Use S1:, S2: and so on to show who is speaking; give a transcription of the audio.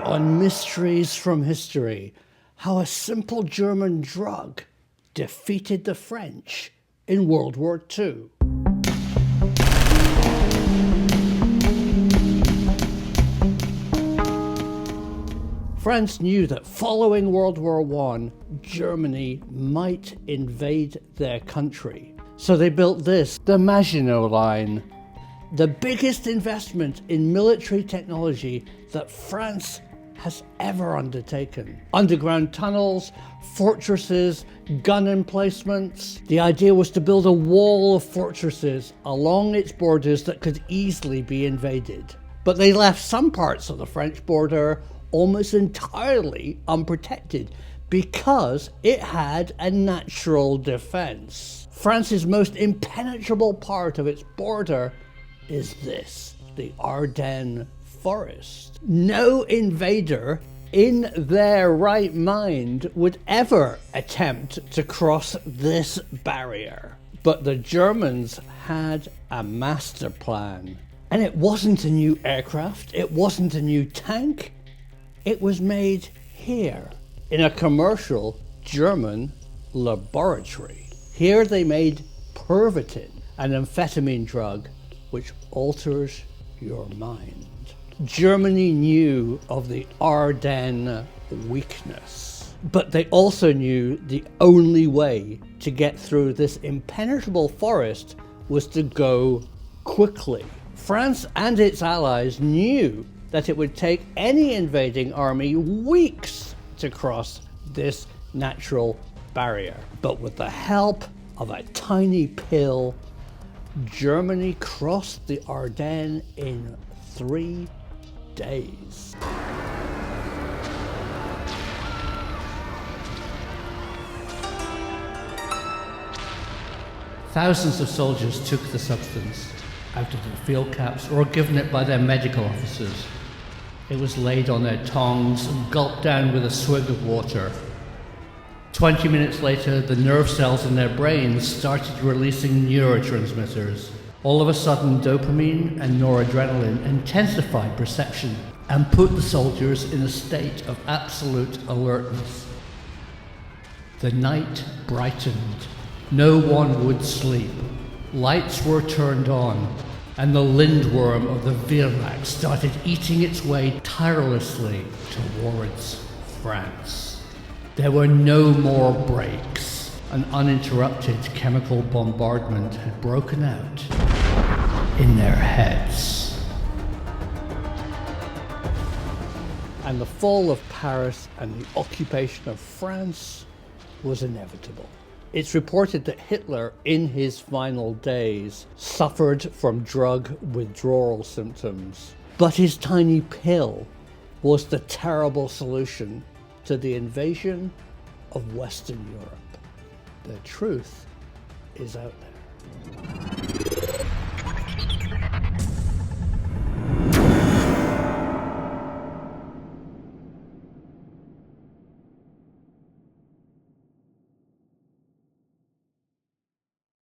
S1: on Mysteries from History, how a simple German drug defeated the French in World War II. France knew that following World War I, Germany might invade their country. So they built this, the Maginot Line, the biggest investment in military technology that France has ever undertaken. Underground tunnels, fortresses, gun emplacements. The idea was to build a wall of fortresses along its borders that could easily be invaded. But they left some parts of the French border almost entirely unprotected because it had a natural defense. France's most impenetrable part of its border is this, the Ardennes forest. No invader in their right mind would ever attempt to cross this barrier. But the Germans had a master plan. And it wasn't a new aircraft, it wasn't a new tank, it was made here in a commercial German laboratory. Here they made Pervitin, an amphetamine drug which alters your mind. Germany knew of the Ardennes weakness, but they also knew the only way to get through this impenetrable forest was to go quickly. France and its allies knew that it would take any invading army weeks to cross this natural barrier. But with the help of a tiny pill, Germany crossed the Ardennes in 3 days. Thousands of soldiers took the substance out of their field caps or given it by their medical officers. It was laid on their tongues and gulped down with a swig of water. 20 minutes later, the nerve cells in their brains started releasing neurotransmitters. All of a sudden, dopamine and noradrenaline intensified perception and put the soldiers in a state of absolute alertness. The night brightened. No one would sleep. Lights were turned on, and the lindworm of the Wehrmacht started eating its way tirelessly towards France. There were no more breaks. An uninterrupted chemical bombardment had broken out in their heads. And the fall of Paris and the occupation of France was inevitable. It's reported that Hitler, in his final days, suffered from drug withdrawal symptoms. But his tiny pill was the terrible solution to the invasion of Western Europe. The truth is out there.